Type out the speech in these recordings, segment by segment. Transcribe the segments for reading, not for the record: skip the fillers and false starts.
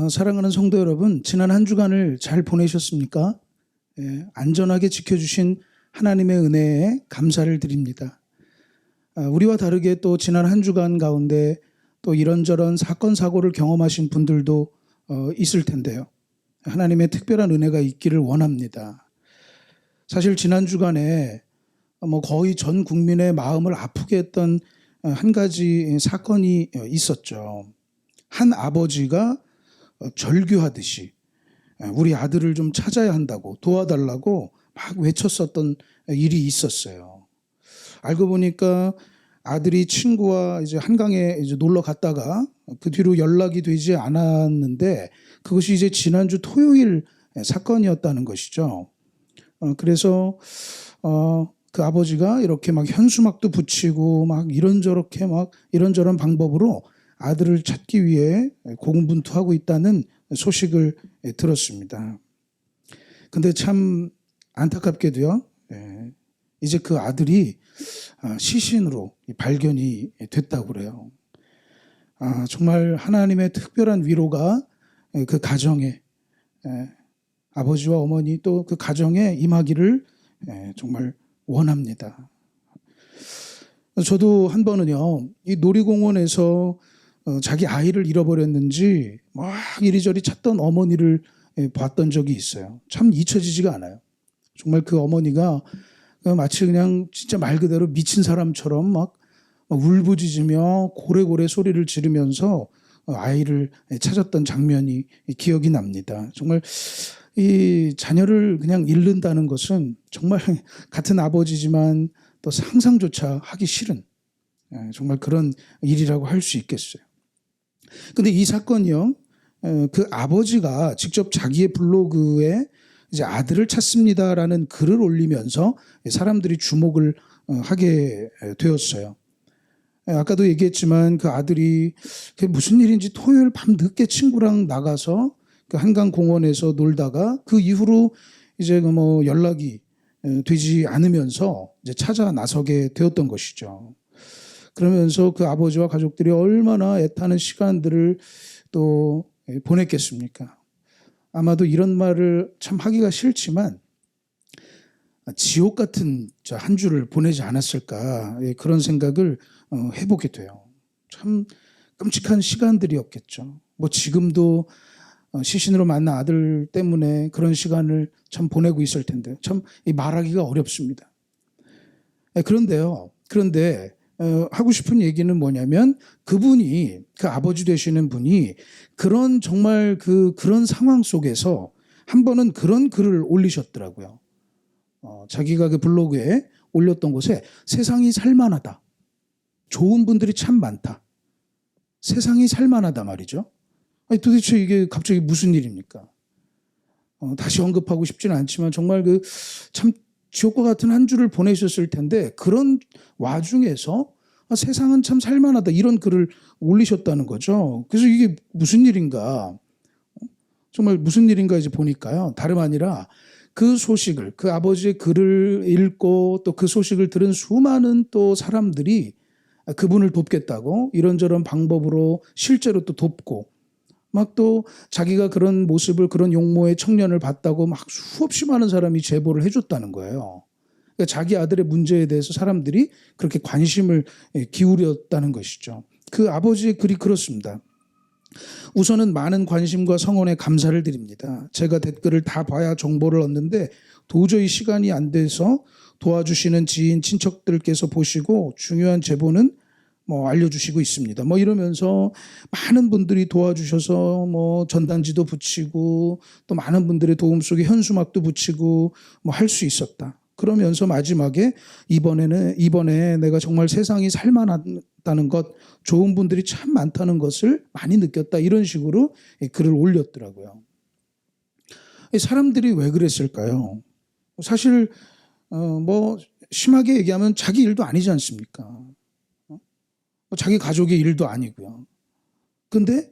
사랑하는 성도 여러분, 지난 한 주간을 잘 보내셨습니까? 안전하게 지켜주신 하나님의 은혜에 감사를 드립니다. 우리와 다르게 또 지난 한 주간 가운데 또 이런저런 사건, 사고를 경험하신 분들도 있을 텐데요. 하나님의 특별한 은혜가 있기를 원합니다. 사실 지난 주간에 거의 전 국민의 마음을 아프게 했던 한 가지 사건이 있었죠. 한 아버지가 절규하듯이 우리 아들을 좀 찾아야 한다고 도와달라고 막 외쳤었던 일이 있었어요. 알고 보니까 아들이 친구와 이제 한강에 이제 놀러 갔다가 그 뒤로 연락이 되지 않았는데 그것이 이제 지난주 토요일 사건이었다는 것이죠. 그래서 그 아버지가 이렇게 막 현수막도 붙이고 막 이런저런 방법으로 아들을 찾기 위해 고군분투하고 있다는 소식을 들었습니다. 근데 참 안타깝게도요, 이제 그 아들이 시신으로 발견이 됐다고 그래요. 정말 하나님의 특별한 위로가 그 가정에, 아버지와 어머니 또 그 가정에 임하기를 정말 원합니다. 저도 한 번은요, 이 놀이공원에서 자기 아이를 잃어버렸는지 막 이리저리 찾던 어머니를 봤던 적이 있어요. 참 잊혀지지가 않아요. 정말 그 어머니가 마치 그냥 진짜 말 그대로 미친 사람처럼 막 울부짖으며 고래고래 소리를 지르면서 아이를 찾았던 장면이 기억이 납니다. 정말 이 자녀를 그냥 잃는다는 것은 정말 같은 아버지지만 또 상상조차 하기 싫은 정말 그런 일이라고 할 수 있겠어요. 근데 이 사건이요, 그 아버지가 직접 자기의 블로그에 이제 아들을 찾습니다라는 글을 올리면서 사람들이 주목을 하게 되었어요. 아까도 얘기했지만 그 아들이 그게 무슨 일인지 토요일 밤 늦게 친구랑 나가서 그 한강 공원에서 놀다가 그 이후로 이제 연락이 되지 않으면서 이제 찾아 나서게 되었던 것이죠. 그러면서 그 아버지와 가족들이 얼마나 애타는 시간들을 또 보냈겠습니까? 아마도 이런 말을 참 하기가 싫지만 지옥 같은 한 주를 보내지 않았을까, 그런 생각을 해보게 돼요. 참 끔찍한 시간들이었겠죠. 지금도 시신으로 만난 아들 때문에 그런 시간을 참 보내고 있을 텐데 참 말하기가 어렵습니다. 그런데 하고 싶은 얘기는 뭐냐면 그분이, 그 아버지 되시는 분이 그런 정말 그런 상황 속에서 한 번은 그런 글을 올리셨더라고요. 자기가 그 블로그에 올렸던 곳에 세상이 살만하다. 좋은 분들이 참 많다. 세상이 살만하다 말이죠. 아니, 도대체 이게 갑자기 무슨 일입니까? 다시 언급하고 싶지는 않지만 정말 참 지옥과 같은 한 주를 보내셨을 텐데 그런 와중에서 세상은 참 살만하다 이런 글을 올리셨다는 거죠. 그래서 이게 무슨 일인가, 정말 무슨 일인가 이제 보니까요, 다름 아니라 그 소식을, 그 아버지의 글을 읽고 또 그 소식을 들은 수많은 또 사람들이 그분을 돕겠다고 이런저런 방법으로 실제로 또 돕고 막 또 자기가 그런 모습을, 그런 용모의 청년을 봤다고 막 수없이 많은 사람이 제보를 해줬다는 거예요. 그러니까 자기 아들의 문제에 대해서 사람들이 그렇게 관심을 기울였다는 것이죠. 그 아버지의 글이 그렇습니다. 우선은 많은 관심과 성원에 감사를 드립니다. 제가 댓글을 다 봐야 정보를 얻는데 도저히 시간이 안 돼서 도와주시는 지인, 친척들께서 보시고 중요한 제보는 알려주시고 있습니다. 이러면서 많은 분들이 도와주셔서 전단지도 붙이고 또 많은 분들의 도움 속에 현수막도 붙이고 할 수 있었다. 그러면서 마지막에 이번에 내가 정말 세상이 살만하다는 것, 좋은 분들이 참 많다는 것을 많이 느꼈다. 이런 식으로 글을 올렸더라고요. 사람들이 왜 그랬을까요? 사실 심하게 얘기하면 자기 일도 아니지 않습니까? 자기 가족의 일도 아니고요. 근데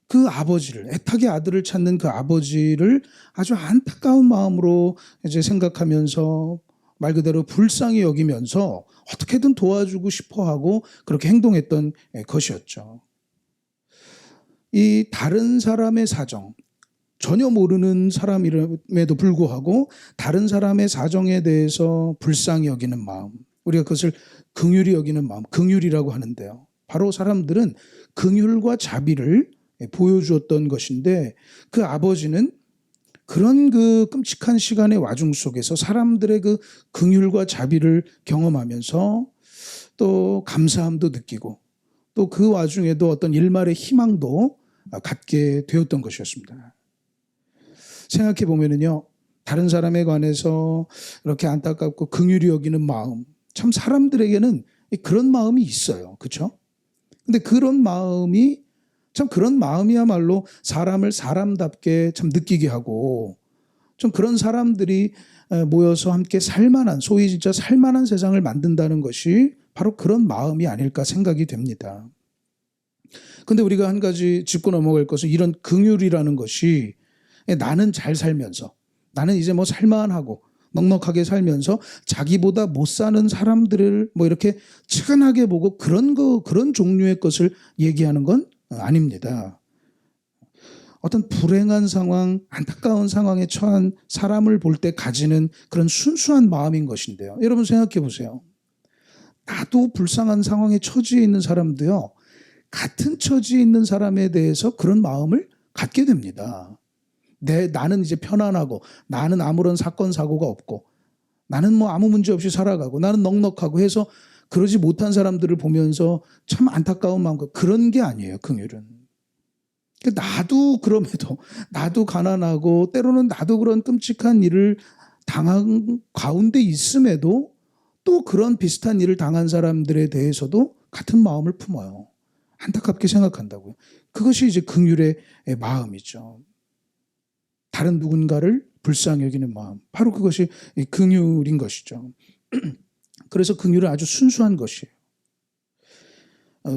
그 아버지를, 애타게 아들을 찾는 그 아버지를 아주 안타까운 마음으로 이제 생각하면서 말 그대로 불쌍히 여기면서 어떻게든 도와주고 싶어 하고 그렇게 행동했던 것이었죠. 이 다른 사람의 사정, 전혀 모르는 사람임에도 불구하고 다른 사람의 사정에 대해서 불쌍히 여기는 마음, 우리가 그것을 긍휼히 여기는 마음, 긍휼이라고 하는데요. 바로 사람들은 긍휼과 자비를 보여주었던 것인데, 그 아버지는 그런 그 끔찍한 시간의 와중 속에서 사람들의 그 긍휼과 자비를 경험하면서 또 감사함도 느끼고, 또 그 와중에도 어떤 일말의 희망도 갖게 되었던 것이었습니다. 생각해 보면은요, 다른 사람에 관해서 이렇게 안타깝고 긍휼히 여기는 마음, 참 사람들에게는 그런 마음이 있어요. 그렇죠? 근데 그런 마음이 참, 그런 마음이야말로 사람을 사람답게 참 느끼게 하고, 좀 그런 사람들이 모여서 함께 살만한, 소위 진짜 살만한 세상을 만든다는 것이 바로 그런 마음이 아닐까 생각이 됩니다. 근데 우리가 한 가지 짚고 넘어갈 것은, 이런 긍휼이라는 것이 나는 잘 살면서, 나는 이제 뭐 살만하고 넉넉하게 살면서 자기보다 못 사는 사람들을 뭐 이렇게 측은하게 보고 그런 종류의 것을 얘기하는 건 아닙니다. 어떤 불행한 상황, 안타까운 상황에 처한 사람을 볼 때 가지는 그런 순수한 마음인 것인데요. 여러분 생각해 보세요. 나도 불쌍한 상황에 처지에 있는 사람도요, 같은 처지에 있는 사람에 대해서 그런 마음을 갖게 됩니다. 나는 이제 편안하고, 나는 아무런 사건 사고가 없고, 나는 뭐 아무 문제 없이 살아가고, 나는 넉넉하고 해서 그러지 못한 사람들을 보면서 참 안타까운 마음과, 그런 게 아니에요, 긍휼은. 나도 그럼에도, 나도 가난하고 때로는 나도 그런 끔찍한 일을 당한 가운데 있음에도 또 그런 비슷한 일을 당한 사람들에 대해서도 같은 마음을 품어요. 안타깝게 생각한다고요. 그것이 이제 긍휼의 마음이죠. 다른 누군가를 불쌍히 여기는 마음, 바로 그것이 긍휼인 것이죠. 그래서 긍휼은 아주 순수한 것이에요.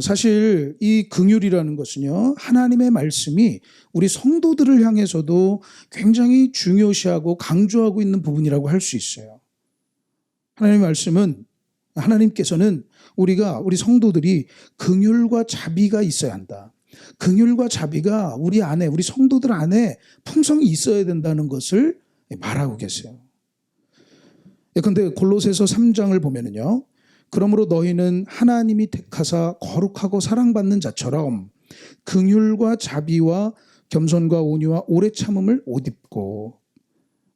사실 이 긍휼이라는 것은요, 하나님의 말씀이 우리 성도들을 향해서도 굉장히 중요시하고 강조하고 있는 부분이라고 할 수 있어요. 하나님의 말씀은, 하나님께서는 우리 성도들이 긍휼과 자비가 있어야 한다. 긍휼과 자비가 우리 안에, 우리 성도들 안에 풍성히 있어야 된다는 것을 말하고 계세요. 그런데 골로새서 3장을 보면은요, 그러므로 너희는 하나님이 택하사 거룩하고 사랑받는 자처럼 긍휼과 자비와 겸손과 온유와 오래 참음을 옷 입고.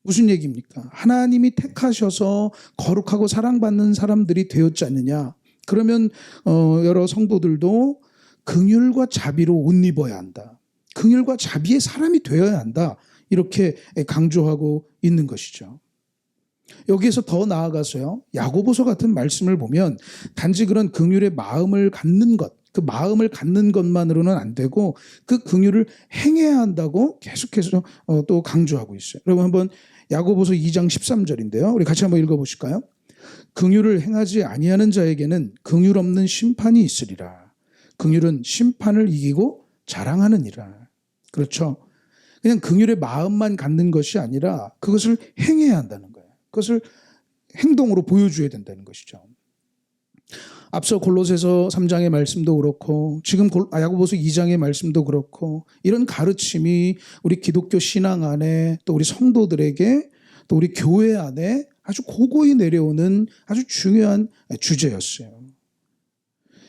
무슨 얘기입니까? 하나님이 택하셔서 거룩하고 사랑받는 사람들이 되었지 않느냐? 그러면 여러 성도들도 긍휼과 자비로 옷 입어야 한다. 긍휼과 자비의 사람이 되어야 한다. 이렇게 강조하고 있는 것이죠. 여기에서 더 나아가서요, 야고보서 같은 말씀을 보면 단지 그런 긍휼의 마음을 갖는 것, 그 마음을 갖는 것만으로는 안 되고 그 긍휼을 행해야 한다고 계속해서 또 강조하고 있어요. 여러분 한번 야고보서 2장 13절인데요. 우리 같이 한번 읽어보실까요? 긍휼을 행하지 아니하는 자에게는 긍휼 없는 심판이 있으리라. 긍휼은 심판을 이기고 자랑하느니라. 그렇죠? 그냥 긍휼의 마음만 갖는 것이 아니라 그것을 행해야 한다는 거예요. 그것을 행동으로 보여줘야 된다는 것이죠. 앞서 골로새서 3장의 말씀도 그렇고 지금 야고보서 2장의 말씀도 그렇고, 이런 가르침이 우리 기독교 신앙 안에, 또 우리 성도들에게, 또 우리 교회 안에 아주 고고히 내려오는 아주 중요한 주제였어요.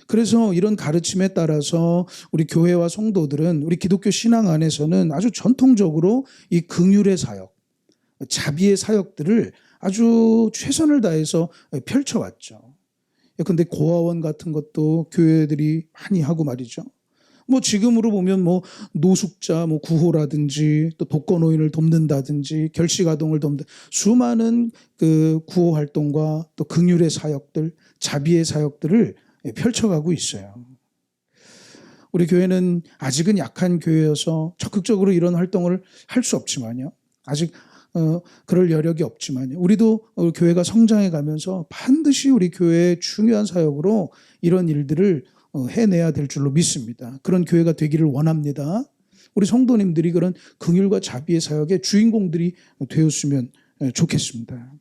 그래서 이런 가르침에 따라서 우리 교회와 성도들은, 우리 기독교 신앙 안에서는 아주 전통적으로 이 긍휼의 사역, 자비의 사역들을 아주 최선을 다해서 펼쳐왔죠. 근데 고아원 같은 것도 교회들이 많이 하고 말이죠. 뭐 지금으로 보면 뭐 노숙자 뭐 구호라든지, 또 독거노인을 돕는다든지, 결식아동을 돕는 수많은 그 구호 활동과 또 긍휼의 사역들, 자비의 사역들을 펼쳐가고 있어요. 우리 교회는 아직은 약한 교회여서 적극적으로 이런 활동을 할 수 없지만요, 아직 그럴 여력이 없지만 우리도 교회가 성장해 가면서 반드시 우리 교회의 중요한 사역으로 이런 일들을 해내야 될 줄로 믿습니다. 그런 교회가 되기를 원합니다. 우리 성도님들이 그런 긍휼과 자비의 사역의 주인공들이 되었으면 좋겠습니다.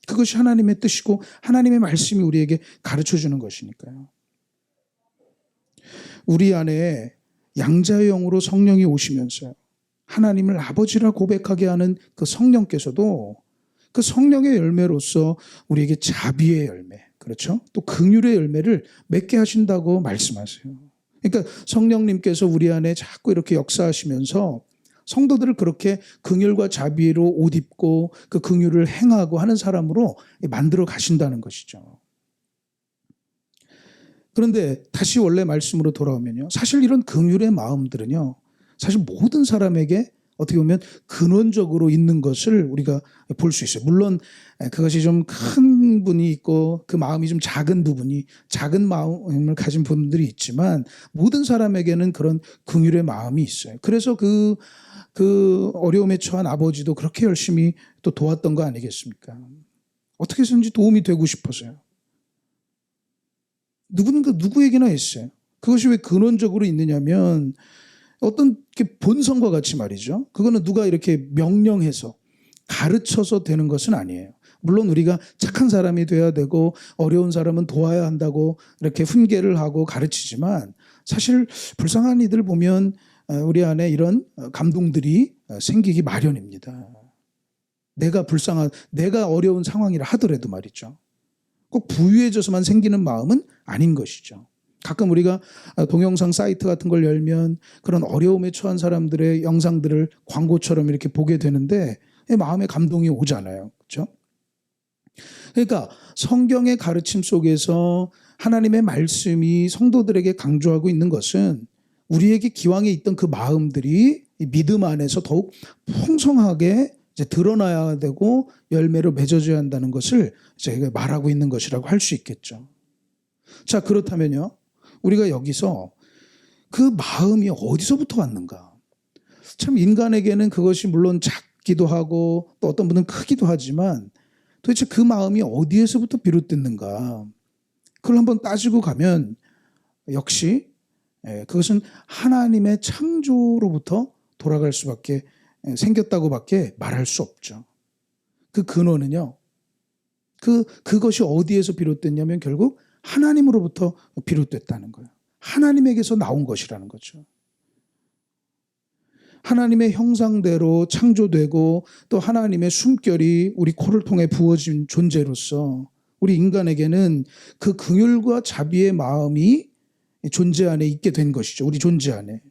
그것이 하나님의 뜻이고 하나님의 말씀이 우리에게 가르쳐주는 것이니까요. 우리 안에 양자의 영으로 성령이 오시면서 하나님을 아버지라 고백하게 하는 그 성령께서도 그 성령의 열매로서 우리에게 자비의 열매, 그렇죠? 또 긍휼의 열매를 맺게 하신다고 말씀하세요. 그러니까 성령님께서 우리 안에 자꾸 이렇게 역사하시면서 성도들을 그렇게 긍휼과 자비로 옷 입고 그 긍휼을 행하고 하는 사람으로 만들어 가신다는 것이죠. 그런데 다시 원래 말씀으로 돌아오면요. 사실 이런 긍휼의 마음들은요. 사실 모든 사람에게 어떻게 보면 근원적으로 있는 것을 우리가 볼 수 있어요. 물론 그것이 좀 큰 분이 있고 그 마음이 좀 작은 부분이 작은 마음을 가진 분들이 있지만 모든 사람에게는 그런 긍휼의 마음이 있어요. 그래서 그 어려움에 처한 아버지도 그렇게 열심히 또 도왔던 거 아니겠습니까? 어떻게 해서든지 도움이 되고 싶어서요. 누구에게나 있어요. 그것이 왜 근원적으로 있느냐면 어떤 본성과 같이 말이죠. 그거는 누가 이렇게 명령해서 가르쳐서 되는 것은 아니에요. 물론 우리가 착한 사람이 돼야 되고 어려운 사람은 도와야 한다고 이렇게 훈계를 하고 가르치지만 사실 불쌍한 이들 보면 우리 안에 이런 감동들이 생기기 마련입니다. 내가 어려운 상황이라 하더라도 말이죠. 꼭 부유해져서만 생기는 마음은 아닌 것이죠. 가끔 우리가 동영상 사이트 같은 걸 열면 그런 어려움에 처한 사람들의 영상들을 광고처럼 이렇게 보게 되는데 마음에 감동이 오잖아요. 그렇죠? 그러니까 성경의 가르침 속에서 하나님의 말씀이 성도들에게 강조하고 있는 것은 우리에게 기왕에 있던 그 마음들이 믿음 안에서 더욱 풍성하게 이제 드러나야 되고 열매로 맺어져야 한다는 것을 저희가 말하고 있는 것이라고 할 수 있겠죠. 자, 그렇다면요. 우리가 여기서 그 마음이 어디서부터 왔는가? 참 인간에게는 그것이 물론 작기도 하고 또 어떤 분은 크기도 하지만 도대체 그 마음이 어디에서부터 비롯됐는가? 그걸 한번 따지고 가면 역시 그것은 하나님의 창조로부터 돌아갈 수밖에 생겼다고밖에 말할 수 없죠. 그 근원은요. 그것이 어디에서 비롯됐냐면 결국 하나님으로부터 비롯됐다는 거예요. 하나님에게서 나온 것이라는 거죠. 하나님의 형상대로 창조되고 또 하나님의 숨결이 우리 코를 통해 부어진 존재로서 우리 인간에게는 그 긍휼과 자비의 마음이 존재 안에 있게 된 것이죠. 우리 존재 안에.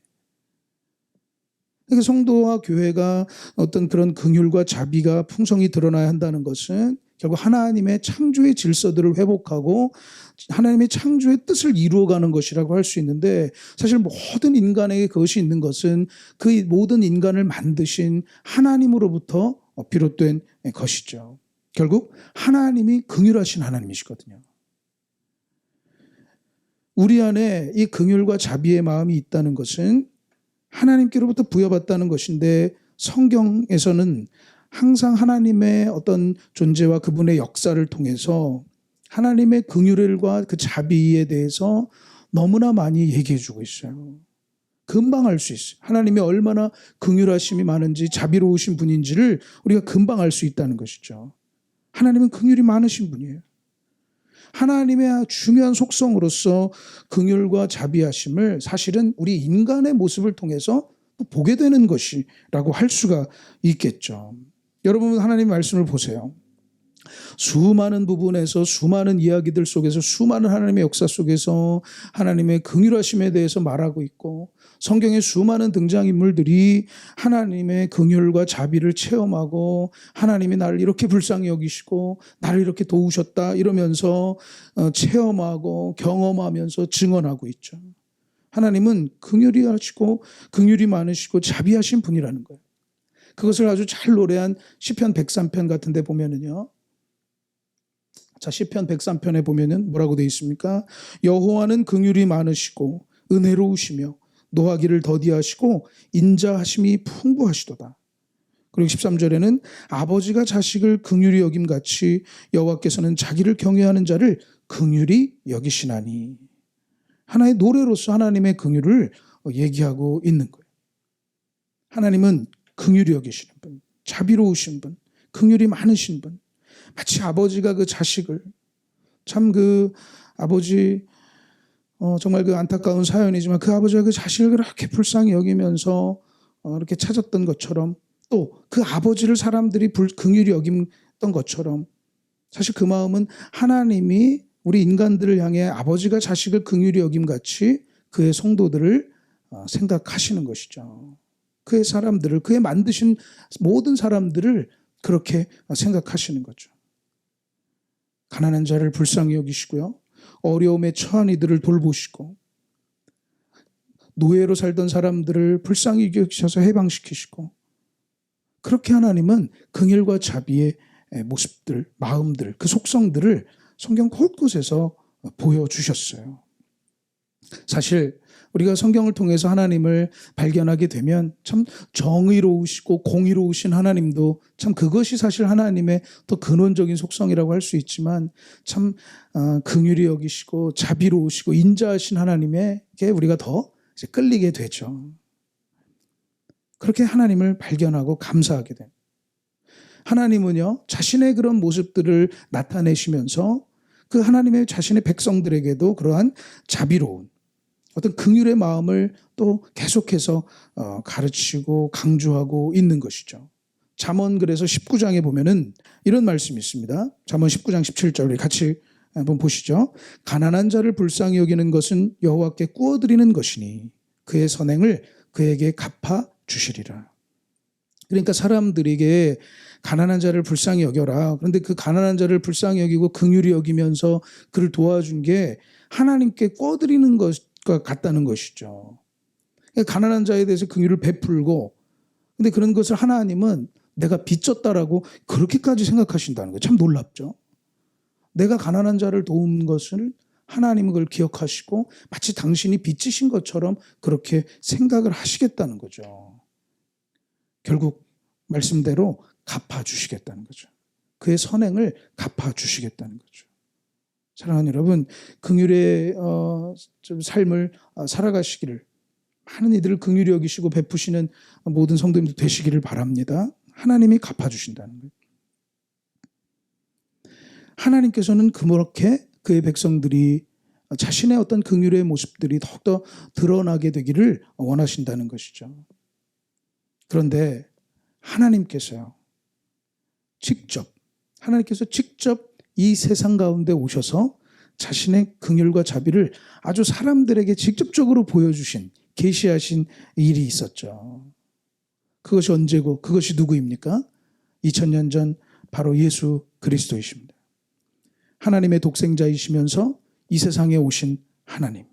그러니까 성도와 교회가 어떤 그런 긍휼과 자비가 풍성히 드러나야 한다는 것은 결국 하나님의 창조의 질서들을 회복하고 하나님의 창조의 뜻을 이루어가는 것이라고 할 수 있는데 사실 모든 인간에게 그것이 있는 것은 그 모든 인간을 만드신 하나님으로부터 비롯된 것이죠. 결국 하나님이 긍휼하신 하나님이시거든요. 우리 안에 이 긍휼과 자비의 마음이 있다는 것은 하나님께로부터 부여받다는 것인데 성경에서는 항상 하나님의 어떤 존재와 그분의 역사를 통해서 하나님의 긍휼과 그 자비에 대해서 너무나 많이 얘기해 주고 있어요. 금방 알 수 있어요. 하나님이 얼마나 긍휼하심이 많은지 자비로우신 분인지를 우리가 금방 알 수 있다는 것이죠. 하나님은 긍휼이 많으신 분이에요. 하나님의 중요한 속성으로서 긍휼과 자비하심을 사실은 우리 인간의 모습을 통해서 또 보게 되는 것이라고 할 수가 있겠죠. 여러분 하나님의 말씀을 보세요. 수많은 부분에서 수많은 이야기들 속에서 수많은 하나님의 역사 속에서 하나님의 긍휼하심에 대해서 말하고 있고 성경의 수많은 등장인물들이 하나님의 긍휼과 자비를 체험하고 하나님이 나를 이렇게 불쌍히 여기시고 나를 이렇게 도우셨다 이러면서 체험하고 경험하면서 증언하고 있죠. 하나님은 긍휼이 하시고 긍휼이 많으시고 자비하신 분이라는 거예요. 그것을 아주 잘 노래한 시편 103편 같은 데 보면은요. 자, 시편 103편에 보면은 뭐라고 되어 있습니까? 여호와는 긍휼이 많으시고 은혜로우시며 노하기를 더디하시고 인자하심이 풍부하시도다. 그리고 13절에는 아버지가 자식을 긍휼히 여김같이 여호와께서는 자기를 경외하는 자를 긍휼히 여기시나니. 하나의 노래로서 하나님의 긍휼을 얘기하고 있는 거예요. 하나님은 긍휼히 여기시는 분, 자비로우신 분, 긍휼이 많으신 분. 마치 아버지가 그 자식을 참 그 아버지 정말 그 안타까운 사연이지만 그 아버지가 그 자식을 그렇게 불쌍히 여기면서 이렇게 찾았던 것처럼 또 그 아버지를 사람들이 긍휼히 여김던 것처럼 사실 그 마음은 하나님이 우리 인간들을 향해 아버지가 자식을 긍휼히 여김같이 그의 성도들을 생각하시는 것이죠. 그의 사람들을, 그의 만드신 모든 사람들을 그렇게 생각하시는 거죠. 가난한 자를 불쌍히 여기시고요. 어려움에 처한 이들을 돌보시고 노예로 살던 사람들을 불쌍히 여기셔서 해방시키시고 그렇게 하나님은 긍휼과 자비의 모습들, 마음들, 그 속성들을 성경 곳곳에서 보여주셨어요. 사실 우리가 성경을 통해서 하나님을 발견하게 되면 참 정의로우시고 공의로우신 하나님도 참 그것이 사실 하나님의 더 근원적인 속성이라고 할 수 있지만 참 긍휼히 여기시고 자비로우시고 인자하신 하나님에게 우리가 더 이제 끌리게 되죠. 그렇게 하나님을 발견하고 감사하게 됩니다. 하나님은요, 자신의 그런 모습들을 나타내시면서 그 하나님의 자신의 백성들에게도 그러한 자비로운 어떤 긍휼의 마음을 또 계속해서 가르치고 강조하고 있는 것이죠. 잠언 그래서 19장에 보면은 이런 말씀이 있습니다. 잠언 19장 17절 우리 같이 한번 보시죠. 가난한 자를 불쌍히 여기는 것은 여호와께 꾸어드리는 것이니 그의 선행을 그에게 갚아 주시리라. 그러니까 사람들에게 가난한 자를 불쌍히 여겨라. 그런데 그 가난한 자를 불쌍히 여기고 긍휼히 여기면서 그를 도와준 게 하나님께 꿔드리는 것과 같다는 것이죠. 그러니까 가난한 자에 대해서 긍휼을 베풀고 근데 그런 것을 하나님은 내가 빚졌다라고 그렇게까지 생각하신다는 거예요. 참 놀랍죠. 내가 가난한 자를 도운 것을 하나님은 그걸 기억하시고 마치 당신이 빚지신 것처럼 그렇게 생각을 하시겠다는 거죠. 결국 말씀대로 갚아주시겠다는 거죠. 그의 선행을 갚아주시겠다는 거죠. 사랑하는 여러분, 긍휼의 좀 삶을 살아가시기를 많은 이들을 긍휼히 여기시고 베푸시는 모든 성도님들 되시기를 바랍니다. 하나님이 갚아주신다는 거예요. 하나님께서는 그렇게 그의 백성들이 자신의 어떤 긍휼의 모습들이 더욱더 드러나게 되기를 원하신다는 것이죠. 그런데 하나님께서 직접 이 세상 가운데 오셔서 자신의 긍휼과 자비를 아주 사람들에게 직접적으로 보여주신, 계시하신 일이 있었죠. 그것이 언제고 그것이 누구입니까? 2000년 전 바로 예수 그리스도이십니다. 하나님의 독생자이시면서 이 세상에 오신 하나님.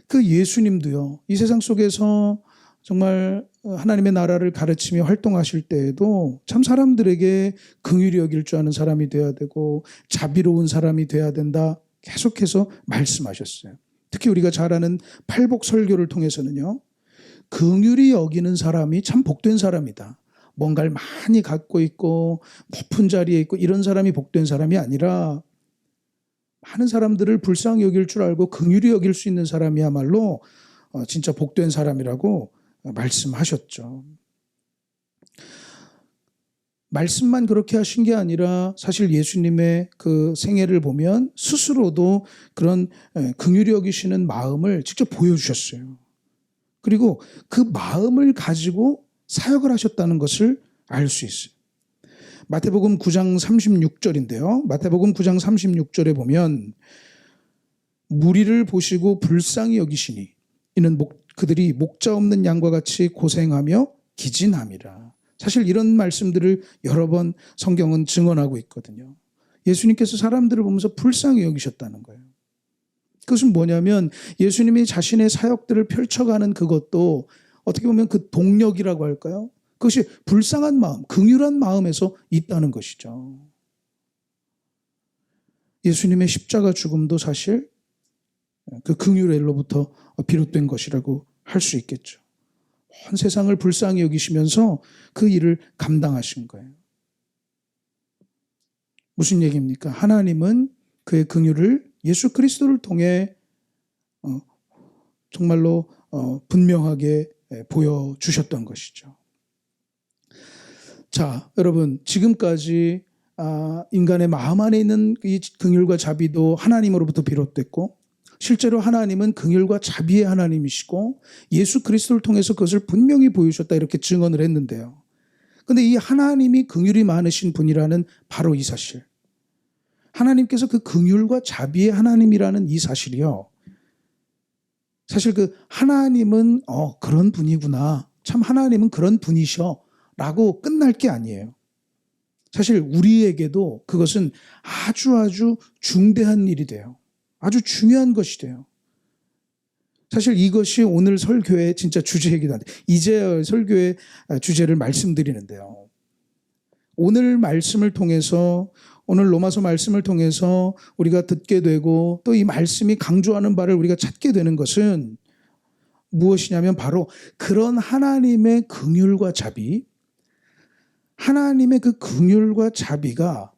그 예수님도요, 이 세상 속에서 정말 하나님의 나라를 가르치며 활동하실 때에도 참 사람들에게 긍휼히 여길 줄 아는 사람이 되어야 되고 자비로운 사람이 되어야 된다 계속해서 말씀하셨어요. 특히 우리가 잘 아는 팔복 설교를 통해서는요, 긍휼히 여기는 사람이 참 복된 사람이다. 뭔가를 많이 갖고 있고 높은 자리에 있고 이런 사람이 복된 사람이 아니라 많은 사람들을 불쌍히 여길 줄 알고 긍휼히 여길 수 있는 사람이야말로 진짜 복된 사람이라고 말씀하셨죠. 말씀만 그렇게 하신 게 아니라 사실 예수님의 그 생애를 보면 스스로도 그런 긍휼히 여기시는 마음을 직접 보여주셨어요. 그리고 그 마음을 가지고 사역을 하셨다는 것을 알 수 있어요. 마태복음 9장 36절인데요. 마태복음 9장 36절에 보면 무리를 보시고 불쌍히 여기시니 이는 그들이 목자 없는 양과 같이 고생하며 기진함이라. 사실 이런 말씀들을 여러 번 성경은 증언하고 있거든요. 예수님께서 사람들을 보면서 불쌍히 여기셨다는 거예요. 그것은 뭐냐면 예수님이 자신의 사역들을 펼쳐가는 그것도 어떻게 보면 그 동력이라고 할까요? 그것이 불쌍한 마음, 긍휼한 마음에서 있다는 것이죠. 예수님의 십자가 죽음도 사실 그 긍휼로부터 비롯된 것이라고 할 수 있겠죠. 온 세상을 불쌍히 여기시면서 그 일을 감당하신 거예요. 무슨 얘기입니까? 하나님은 그의 긍휼을 예수 그리스도를 통해 정말로 분명하게 보여주셨던 것이죠. 자, 여러분, 지금까지 인간의 마음 안에 있는 이 긍휼과 자비도 하나님으로부터 비롯됐고 실제로 하나님은 긍휼과 자비의 하나님이시고 예수 그리스도를 통해서 그것을 분명히 보여주셨다 이렇게 증언을 했는데요. 그런데 이 하나님이 긍휼이 많으신 분이라는 바로 이 사실, 하나님께서 그 긍휼과 자비의 하나님이라는 이 사실이요, 사실 그 하나님은 그런 분이구나, 참 하나님은 그런 분이셔 라고 끝날 게 아니에요. 사실 우리에게도 그것은 아주 중대한 일이 돼요. 아주 중요한 것이 돼요. 사실 이것이 오늘 설교의 진짜 주제이기도 한데, 이제 설교의 주제를 말씀드리는데요. 오늘 말씀을 통해서, 오늘 로마서 말씀을 통해서 우리가 듣게 되고 또 이 말씀이 강조하는 바를 우리가 찾게 되는 것은 무엇이냐면 바로 그런 하나님의 긍휼과 자비, 하나님의 그 긍휼과 자비가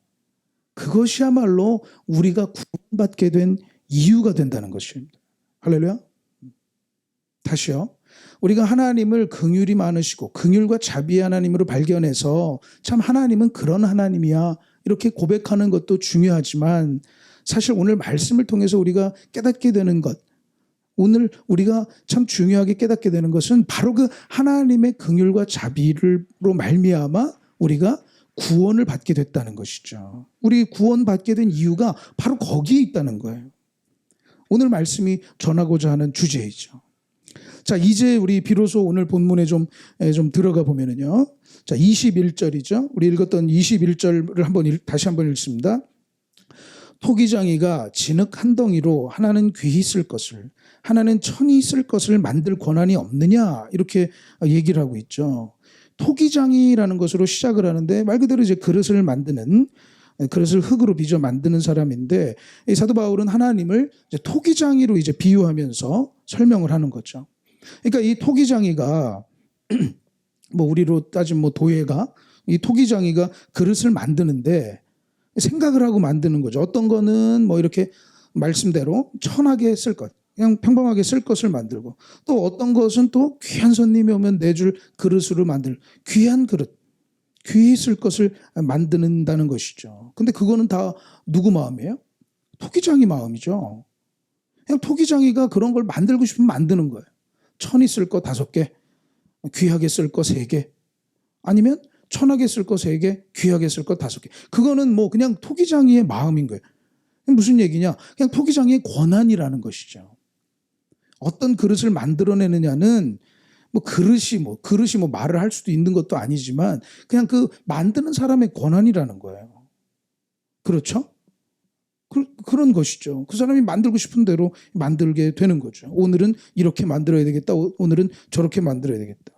그것이야말로 우리가 구원받게 된 이유가 된다는 것입니다. 할렐루야. 다시요. 우리가 하나님을 긍휼이 많으시고 긍휼과 자비의 하나님으로 발견해서 참 하나님은 그런 하나님이야 이렇게 고백하는 것도 중요하지만, 사실 오늘 말씀을 통해서 우리가 깨닫게 되는 것, 오늘 우리가 참 중요하게 깨닫게 되는 것은 바로 그 하나님의 긍휼과 자비로 말미암아 우리가 구원을 받게 됐다는 것이죠. 우리 구원받게 된 이유가 바로 거기에 있다는 거예요. 오늘 말씀이 전하고자 하는 주제이죠. 자, 이제 우리 비로소 오늘 본문에 좀 들어가 보면은요. 자, 21절이죠. 우리 읽었던 21절을 다시 한번 읽습니다. 토기장이가 진흙 한 덩이로 하나는 귀히 쓸 것을, 하나는 천히 쓸 것을 만들 권한이 없느냐, 이렇게 얘기를 하고 있죠. 토기장이라는 것으로 시작을 하는데 말 그대로 이제 그릇을 만드는, 그릇을 흙으로 빚어 만드는 사람인데, 이 사도 바울은 하나님을 이제 토기장이로 이제 비유하면서 설명을 하는 거죠. 그러니까 이 토기장이가 뭐 우리로 따지면 뭐 도예가, 이 토기장이가 그릇을 만드는데 생각을 하고 만드는 거죠. 어떤 거는 뭐 이렇게 말씀대로 천하게 쓸 것, 그냥 평범하게 쓸 것을 만들고, 또 어떤 것은 또 귀한 손님이 오면 내줄 그릇으로 만들 귀한 그릇, 귀히 쓸 것을 만드는다는 것이죠. 근데 그거는 다 누구 마음이에요? 토기장이 마음이죠. 그냥 토기장이가 그런 걸 만들고 싶으면 만드는 거예요. 천이 쓸 거 5개, 귀하게 쓸 거 3개, 아니면 천하게 쓸 거 3개, 귀하게 쓸 거 5개. 그거는 뭐 그냥 토기장이의 마음인 거예요. 무슨 얘기냐? 그냥 토기장이의 권한이라는 것이죠. 어떤 그릇을 만들어내느냐는 그릇이 말을 할 수도 있는 것도 아니지만 그냥 그 만드는 사람의 권한이라는 거예요. 그렇죠? 그런 것이죠. 그 사람이 만들고 싶은 대로 만들게 되는 거죠. 오늘은 이렇게 만들어야 되겠다. 오늘은 저렇게 만들어야 되겠다.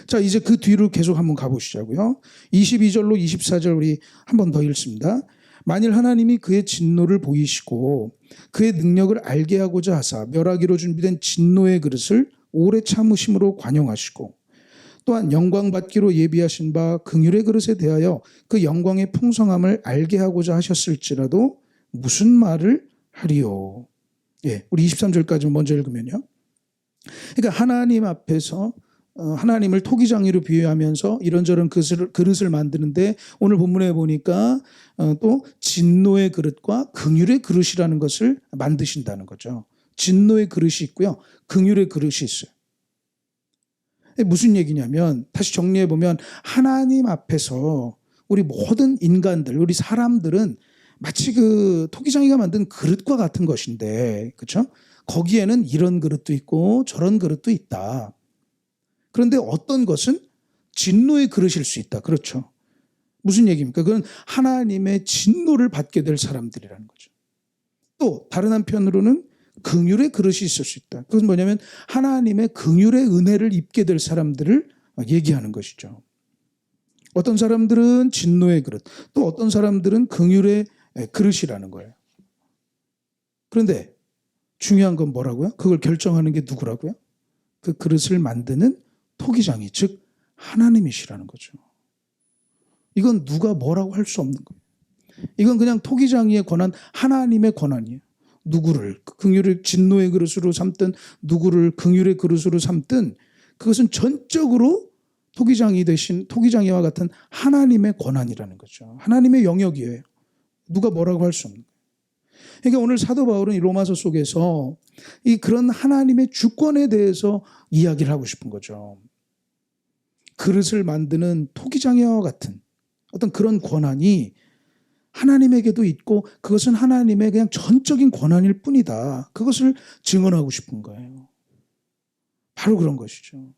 자, 이제 그 뒤로 계속 한번 가보시자고요. 22절로 24절 우리 한 번 더 읽습니다. 만일 하나님이 그의 진노를 보이시고 그의 능력을 알게 하고자 하사 멸하기로 준비된 진노의 그릇을 오래 참으심으로 관용하시고, 또한 영광 받기로 예비하신 바 긍휼의 그릇에 대하여 그 영광의 풍성함을 알게 하고자 하셨을지라도 무슨 말을 하리요. 예, 우리 23절까지 먼저 읽으면요. 그러니까 하나님 앞에서 하나님을 토기장이로 비유하면서 이런저런 그릇을 만드는데, 오늘 본문에 보니까 또 진노의 그릇과 긍휼의 그릇이라는 것을 만드신다는 거죠. 진노의 그릇이 있고요, 긍휼의 그릇이 있어요. 무슨 얘기냐면, 다시 정리해 보면 하나님 앞에서 우리 모든 인간들, 우리 사람들은 마치 그 토기장이가 만든 그릇과 같은 것인데, 그렇죠? 거기에는 이런 그릇도 있고 저런 그릇도 있다. 그런데 어떤 것은 진노의 그릇일 수 있다. 그렇죠? 무슨 얘기입니까? 그건 하나님의 진노를 받게 될 사람들이라는 거죠. 또 다른 한편으로는 긍휼의 그릇이 있을 수 있다. 그것은 뭐냐면 하나님의 긍휼의 은혜를 입게 될 사람들을 얘기하는 것이죠. 어떤 사람들은 진노의 그릇, 또 어떤 사람들은 긍휼의 그릇이라는 거예요. 그런데 중요한 건 뭐라고요? 그걸 결정하는 게 누구라고요? 그 그릇을 만드는 토기장이, 즉 하나님이시라는 거죠. 이건 누가 뭐라고 할 수 없는 거예요. 이건 그냥 토기장이의 권한, 하나님의 권한이에요. 누구를 긍휼의 진노의 그릇으로 삼든 누구를 긍휼의 그릇으로 삼든 그것은 전적으로 토기장이 대신 토기장이와 같은 하나님의 권한이라는 거죠. 하나님의 영역이에요. 누가 뭐라고 할 수 없는 거예요. 그러니까 오늘 사도 바울은 이 로마서 속에서 이 그런 하나님의 주권에 대해서 이야기를 하고 싶은 거죠. 그릇을 만드는 토기장애와 같은 어떤 그런 권한이 하나님에게도 있고 그것은 하나님의 그냥 전적인 권한일 뿐이다. 그것을 증언하고 싶은 거예요. 바로 그런 것이죠.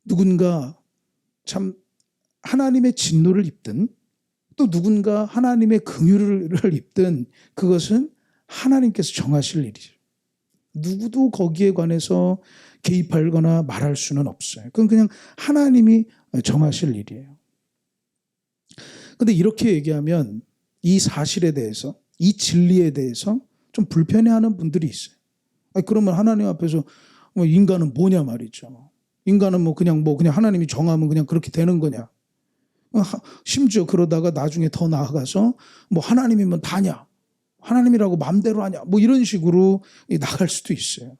누군가 참 하나님의 진노를 입든 또 누군가 하나님의 긍휼을 입든 그것은 하나님께서 정하실 일이죠. 누구도 거기에 관해서 개입하거나 말할 수는 없어요. 그건 그냥 하나님이 정하실 일이에요. 그런데 이렇게 얘기하면 이 사실에 대해서, 이 진리에 대해서 좀 불편해하는 분들이 있어요. 그러면 하나님 앞에서 인간은 뭐냐 말이죠. 인간은 뭐 그냥 하나님이 정하면 그냥 그렇게 되는 거냐. 심지어 그러다가 나중에 더 나아가서 뭐 하나님이면 다냐. 하나님이라고 마음대로 하냐. 뭐 이런 식으로 나갈 수도 있어요.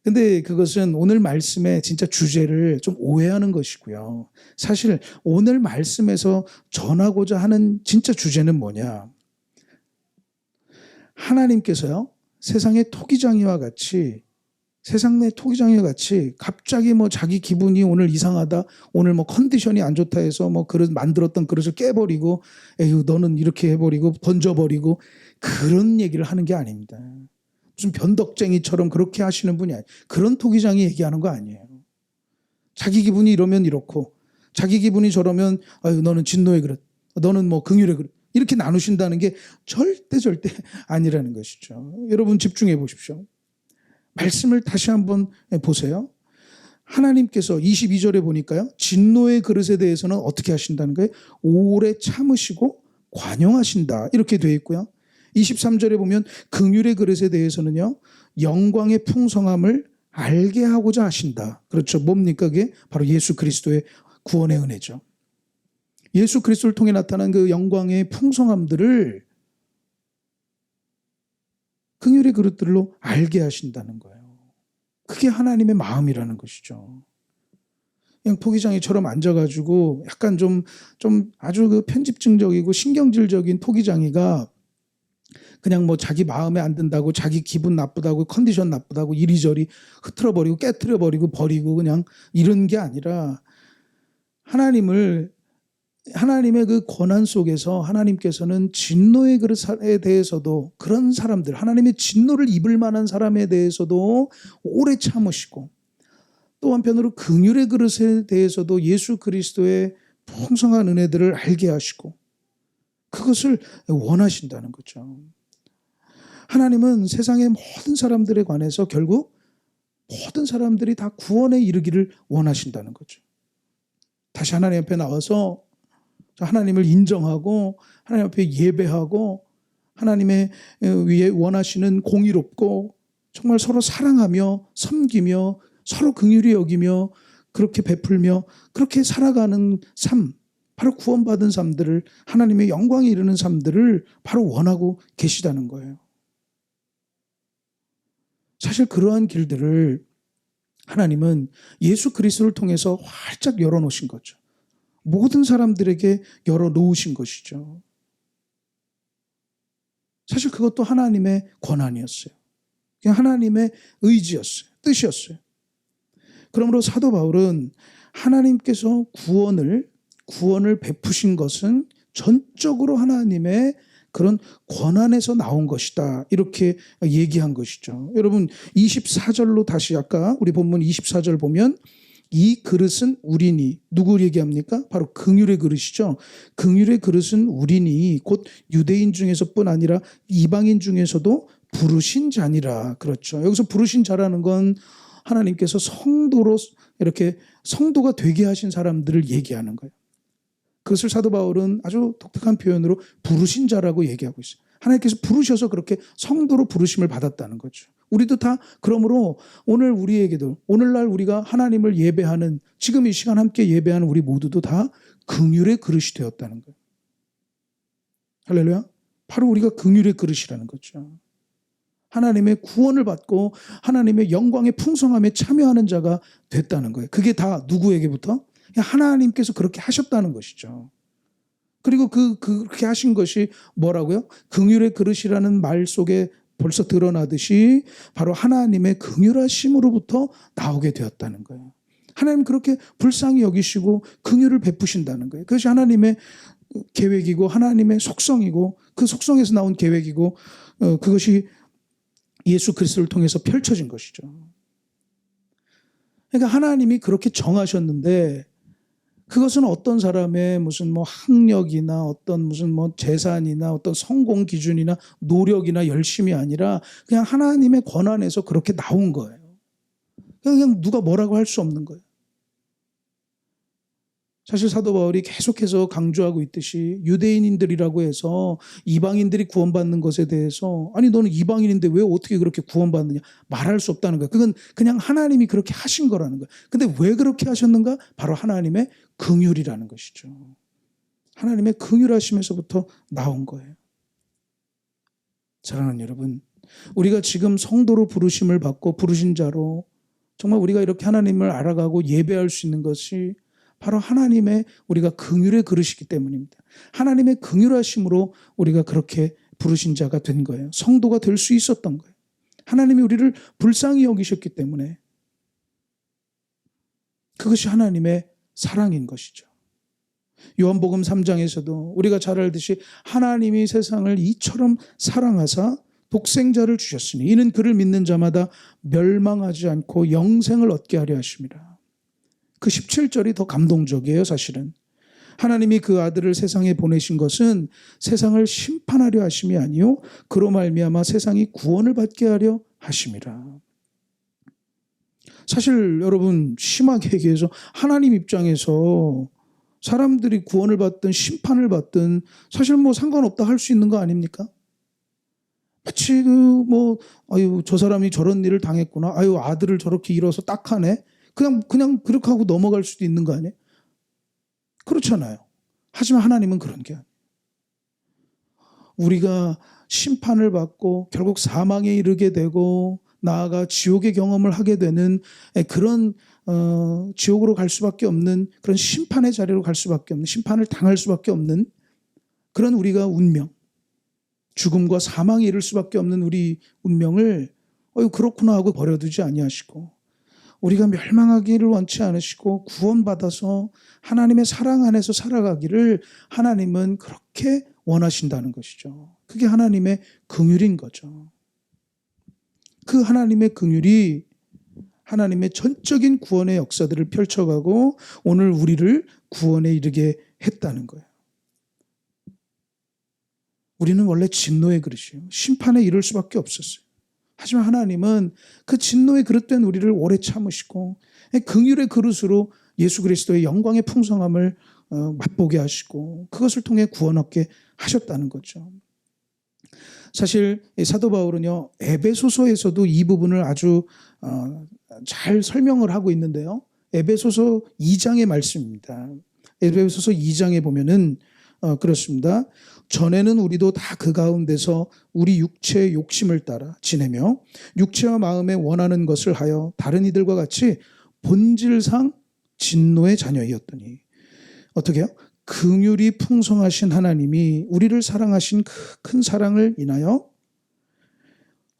근데 그것은 오늘 말씀의 진짜 주제를 좀 오해하는 것이고요. 사실 오늘 말씀에서 전하고자 하는 진짜 주제는 뭐냐. 하나님께서요, 세상의 토기장이와 같이 세상 내 토기장이와 같이 갑자기 뭐 자기 기분이 오늘 이상하다, 오늘 뭐 컨디션이 안 좋다 해서 뭐 그릇 만들었던 그릇을 깨버리고, 에휴 너는 이렇게 해버리고 던져버리고 그런 얘기를 하는 게 아닙니다. 무슨 변덕쟁이처럼 그렇게 하시는 분이 아니에요. 그런 토기장이 얘기하는 거 아니에요. 자기 기분이 이러면 이렇고, 자기 기분이 저러면 아유 너는 진노의 그릇, 너는 뭐 긍휼의 그릇, 이렇게 나누신다는 게 절대 아니라는 것이죠. 여러분 집중해 보십시오. 말씀을 다시 한번 보세요. 하나님께서 22절에 보니까요, 진노의 그릇에 대해서는 어떻게 하신다는 거예요? 오래 참으시고 관용하신다, 이렇게 되어 있고요. 23절에 보면 긍휼의 그릇에 대해서는요, 영광의 풍성함을 알게 하고자 하신다. 그렇죠. 뭡니까? 그게 바로 예수 그리스도의 구원의 은혜죠. 예수 그리스도를 통해 나타난 그 영광의 풍성함들을 긍휼의 그릇들로 알게 하신다는 거예요. 그게 하나님의 마음이라는 것이죠. 그냥 토기장이처럼 앉아가지고 약간 좀 아주 그 편집증적이고 신경질적인 토기장이가 그냥 뭐 자기 마음에 안 든다고, 자기 기분 나쁘다고, 컨디션 나쁘다고 이리저리 흐트러버리고 깨트려버리고 버리고 그냥 이런 게 아니라, 하나님의 그 권한 속에서 하나님께서는 진노의 그릇에 대해서도, 그런 사람들, 하나님의 진노를 입을 만한 사람에 대해서도 오래 참으시고, 또 한편으로 긍휼의 그릇에 대해서도 예수 그리스도의 풍성한 은혜들을 알게 하시고 그것을 원하신다는 거죠. 하나님은 세상의 모든 사람들에 관해서 결국 모든 사람들이 다 구원에 이르기를 원하신다는 거죠. 다시 하나님 앞에 나와서 하나님을 인정하고 하나님 앞에 예배하고 하나님의 위에 원하시는 공의롭고 정말 서로 사랑하며 섬기며 서로 긍휼히 여기며 그렇게 베풀며 그렇게 살아가는 삶, 바로 구원받은 삶들을, 하나님의 영광에 이르는 삶들을 바로 원하고 계시다는 거예요. 사실 그러한 길들을 하나님은 예수 그리스도를 통해서 활짝 열어놓으신 거죠. 모든 사람들에게 열어놓으신 것이죠. 사실 그것도 하나님의 권한이었어요. 그냥 하나님의 의지였어요. 뜻이었어요. 그러므로 사도 바울은 하나님께서 구원을 베푸신 것은 전적으로 하나님의 그런 권한에서 나온 것이다, 이렇게 얘기한 것이죠. 여러분 24절로 다시, 아까 우리 본문 24절 보면 이 그릇은 우리니, 누구 얘기합니까? 바로 긍휼의 그릇이죠. 긍휼의 그릇은 우리니 곧 유대인 중에서뿐 아니라 이방인 중에서도 부르신 자니라. 그렇죠. 여기서 부르신 자라는 건 하나님께서 성도로 이렇게 성도가 되게 하신 사람들을 얘기하는 거예요. 그것을 사도 바울은 아주 독특한 표현으로 부르신 자라고 얘기하고 있어요. 하나님께서 부르셔서 그렇게 성도로 부르심을 받았다는 거죠. 우리도 다 그러므로 오늘 우리에게도, 오늘날 우리가 하나님을 예배하는, 지금 이 시간 함께 예배하는 우리 모두도 다 긍휼의 그릇이 되었다는 거예요. 할렐루야. 바로 우리가 긍휼의 그릇이라는 거죠. 하나님의 구원을 받고 하나님의 영광의 풍성함에 참여하는 자가 됐다는 거예요. 그게 다 누구에게부터? 하나님께서 그렇게 하셨다는 것이죠. 그리고 그렇게 하신 것이 뭐라고요? 긍휼의 그릇이라는 말 속에 벌써 드러나듯이 바로 하나님의 긍휼하심으로부터 나오게 되었다는 거예요. 하나님 그렇게 불쌍히 여기시고 긍휼을 베푸신다는 거예요. 그것이 하나님의 계획이고 하나님의 속성이고 그 속성에서 나온 계획이고 그것이 예수 그리스도를 통해서 펼쳐진 것이죠. 그러니까 하나님이 그렇게 정하셨는데 그것은 어떤 사람의 무슨 뭐 학력이나 어떤 무슨 뭐 재산이나 어떤 성공 기준이나 노력이나 열심이 아니라 그냥 하나님의 권한에서 그렇게 나온 거예요. 그냥 누가 뭐라고 할 수 없는 거예요. 사실 사도 바울이 계속해서 강조하고 있듯이 유대인들이라고 해서 이방인들이 구원받는 것에 대해서 아니 너는 이방인인데 왜 어떻게 그렇게 구원받느냐 말할 수 없다는 거예요. 그건 그냥 하나님이 그렇게 하신 거라는 거예요. 근데 왜 그렇게 하셨는가? 바로 하나님의 긍휼이라는 것이죠. 하나님의 긍휼하심에서부터 나온 거예요. 사랑하는 여러분, 우리가 지금 성도로 부르심을 받고 부르신 자로 정말 우리가 이렇게 하나님을 알아가고 예배할 수 있는 것이 바로 하나님의 우리가 긍휼의 그릇이기 때문입니다. 하나님의 긍휼하심으로 우리가 그렇게 부르신 자가 된 거예요. 성도가 될 수 있었던 거예요. 하나님이 우리를 불쌍히 여기셨기 때문에 그것이 하나님의 사랑인 것이죠. 요한복음 3장에서도 우리가 잘 알듯이 하나님이 세상을 이처럼 사랑하사 독생자를 주셨으니 이는 그를 믿는 자마다 멸망하지 않고 영생을 얻게 하려 하심이라. 그 17절이 더 감동적이에요. 사실은 하나님이 그 아들을 세상에 보내신 것은 세상을 심판하려 하심이 아니요 그로 말미암아 세상이 구원을 받게 하려 하심이라. 사실 여러분 심하게 얘기해서 하나님 입장에서 사람들이 구원을 받든 심판을 받든 사실 뭐 상관없다 할 수 있는 거 아닙니까? 마치 아유 저 사람이 저런 일을 당했구나. 아유 아들을 저렇게 잃어서 딱하네. 그냥 그렇게 하고 넘어갈 수도 있는 거 아니에요? 그렇잖아요. 하지만 하나님은 그런 게 아니에요. 우리가 심판을 받고 결국 사망에 이르게 되고 나아가 지옥의 경험을 하게 되는 그런 지옥으로 갈 수밖에 없는 그런 심판의 자리로 갈 수밖에 없는 심판을 당할 수밖에 없는 그런 우리가 운명 죽음과 사망에 이를 수밖에 없는 우리 운명을 그렇구나 하고 버려두지 아니하시고 우리가 멸망하기를 원치 않으시고 구원받아서 하나님의 사랑 안에서 살아가기를 하나님은 그렇게 원하신다는 것이죠. 그게 하나님의 긍휼인 거죠. 그 하나님의 긍휼이 하나님의 전적인 구원의 역사들을 펼쳐가고 오늘 우리를 구원에 이르게 했다는 거예요. 우리는 원래 진노의 그릇이에요. 심판에 이를 수밖에 없었어요. 하지만 하나님은 그 진노의 그릇된 우리를 오래 참으시고 긍휼의 그릇으로 예수 그리스도의 영광의 풍성함을 맛보게 하시고 그것을 통해 구원 얻게 하셨다는 거죠. 사실 사도 바울은요 에베소서에서도 이 부분을 아주 잘 설명을 하고 있는데요. 에베소서 2장의 말씀입니다. 에베소서 2장에 보면은 그렇습니다. 전에는 우리도 다 그 가운데서 우리 육체의 욕심을 따라 지내며 육체와 마음에 원하는 것을 하여 다른 이들과 같이 본질상 진노의 자녀이었더니 어떻게 해요? 긍휼이 풍성하신 하나님이 우리를 사랑하신 그 큰 사랑을 인하여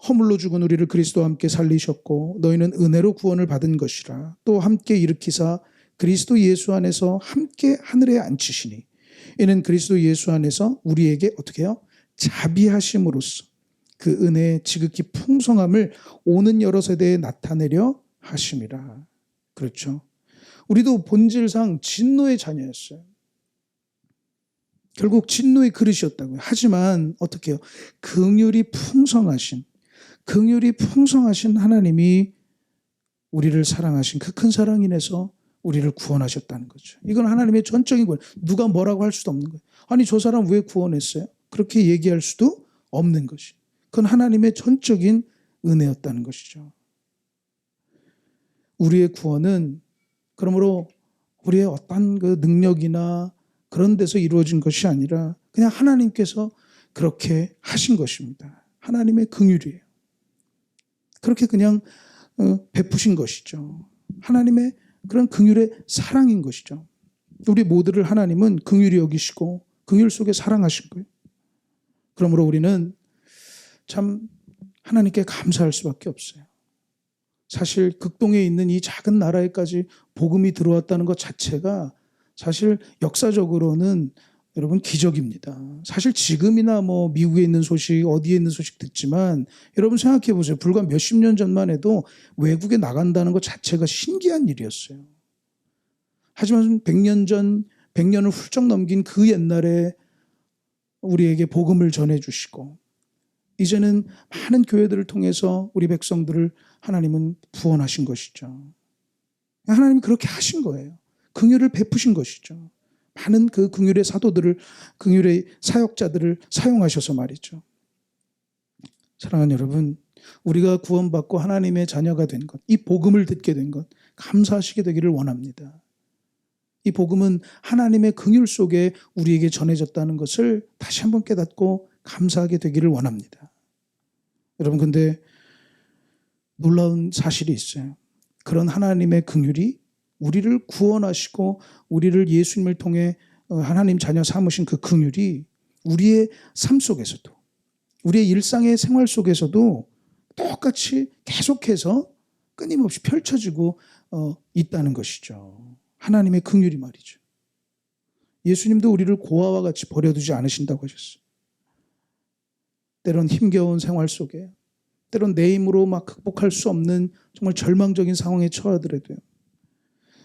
허물로 죽은 우리를 그리스도와 함께 살리셨고 너희는 은혜로 구원을 받은 것이라 또 함께 일으키사 그리스도 예수 안에서 함께 하늘에 앉히시니 이는 그리스도 예수 안에서 우리에게 어떻게 해요? 자비하심으로써 그 은혜의 지극히 풍성함을 오는 여러 세대에 나타내려 하심이라. 그렇죠. 우리도 본질상 진노의 자녀였어요. 결국 진노의 그릇이었다고요. 하지만 어떻게 해요? 긍휼이 풍성하신 하나님이 우리를 사랑하신 그 큰 사랑 인해서 우리를 구원하셨다는 거죠. 이건 하나님의 전적인 구원. 누가 뭐라고 할 수도 없는 거예요. 아니 저 사람 왜 구원했어요? 그렇게 얘기할 수도 없는 것이. 그건 하나님의 전적인 은혜였다는 것이죠. 우리의 구원은 그러므로 우리의 어떤 그 능력이나 그런 데서 이루어진 것이 아니라 그냥 하나님께서 그렇게 하신 것입니다. 하나님의 긍휼이에요. 그렇게 그냥 베푸신 것이죠. 하나님의 그런 긍휼의 사랑인 것이죠. 우리 모두를 하나님은 긍휼히 여기시고 긍휼 속에 사랑하신 거예요. 그러므로 우리는 참 하나님께 감사할 수밖에 없어요. 사실 극동에 있는 이 작은 나라에까지 복음이 들어왔다는 것 자체가 사실 역사적으로는 여러분 기적입니다. 사실 지금이나 뭐 미국에 있는 소식, 어디에 있는 소식 듣지만 여러분 생각해 보세요. 불과 몇십 년 전만 해도 외국에 나간다는 것 자체가 신기한 일이었어요. 하지만 100년 전, 100년을 훌쩍 넘긴 그 옛날에 우리에게 복음을 전해주시고 이제는 많은 교회들을 통해서 우리 백성들을 하나님은 구원하신 것이죠. 하나님이 그렇게 하신 거예요. 긍휼을 베푸신 것이죠. 많은 그 긍휼의 사도들을, 긍휼의 사역자들을 사용하셔서 말이죠. 사랑하는 여러분, 우리가 구원받고 하나님의 자녀가 된 것, 이 복음을 듣게 된 것 감사하시게 되기를 원합니다. 이 복음은 하나님의 긍휼 속에 우리에게 전해졌다는 것을 다시 한번 깨닫고 감사하게 되기를 원합니다. 여러분, 근데 놀라운 사실이 있어요. 그런 하나님의 긍휼이 우리를 구원하시고 우리를 예수님을 통해 하나님 자녀 삼으신 그 긍휼이 우리의 삶 속에서도, 우리의 일상의 생활 속에서도 똑같이 계속해서 끊임없이 펼쳐지고 있다는 것이죠. 하나님의 긍휼이 말이죠. 예수님도 우리를 고아와 같이 버려두지 않으신다고 하셨어요. 때론 힘겨운 생활 속에, 때론 내 힘으로 막 극복할 수 없는 정말 절망적인 상황에 처하더라도요.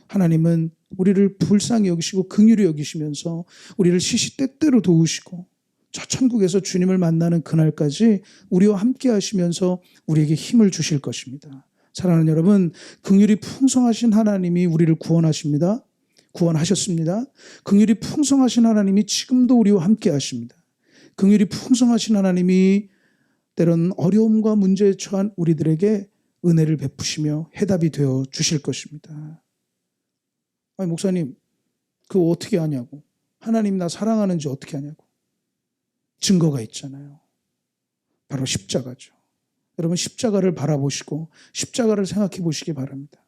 하나님은 우리를 불쌍히 여기시고 긍휼히 여기시면서 우리를 시시때때로 도우시고 저 천국에서 주님을 만나는 그날까지 우리와 함께 하시면서 우리에게 힘을 주실 것입니다. 사랑하는 여러분, 긍휼이 풍성하신 하나님이 우리를 구원하십니다. 구원하셨습니다. 긍휼이 풍성하신 하나님이 지금도 우리와 함께 하십니다. 긍휼이 풍성하신 하나님이 때론 어려움과 문제에 처한 우리들에게 은혜를 베푸시며 해답이 되어 주실 것입니다. 아니, 목사님, 그거 어떻게 아냐고. 하나님 나 사랑하는지 어떻게 아냐고. 증거가 있잖아요. 바로 십자가죠. 여러분, 십자가를 바라보시고 십자가를 생각해 보시기 바랍니다.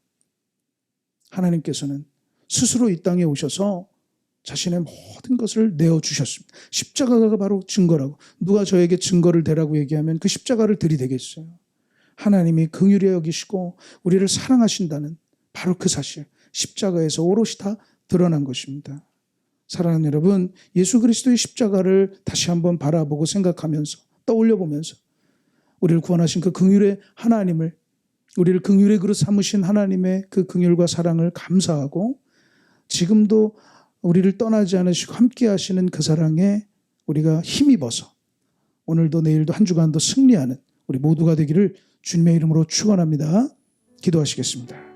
하나님께서는 스스로 이 땅에 오셔서 자신의 모든 것을 내어주셨습니다. 십자가가 바로 증거라고. 누가 저에게 증거를 대라고 얘기하면 그 십자가를 들이대겠어요. 하나님이 긍휼히 여기시고 우리를 사랑하신다는 바로 그 사실, 십자가에서 오롯이 다 드러난 것입니다. 사랑하는 여러분, 예수 그리스도의 십자가를 다시 한번 바라보고 생각하면서 떠올려보면서 우리를 구원하신 그 긍휼의 하나님을, 우리를 긍휼의 그릇 삼으신 하나님의 그 긍휼과 사랑을 감사하고 지금도 우리를 떠나지 않으시고 함께 하시는 그 사랑에 우리가 힘입어서 오늘도 내일도 한 주간도 승리하는 우리 모두가 되기를 주님의 이름으로 축원합니다. 기도하시겠습니다.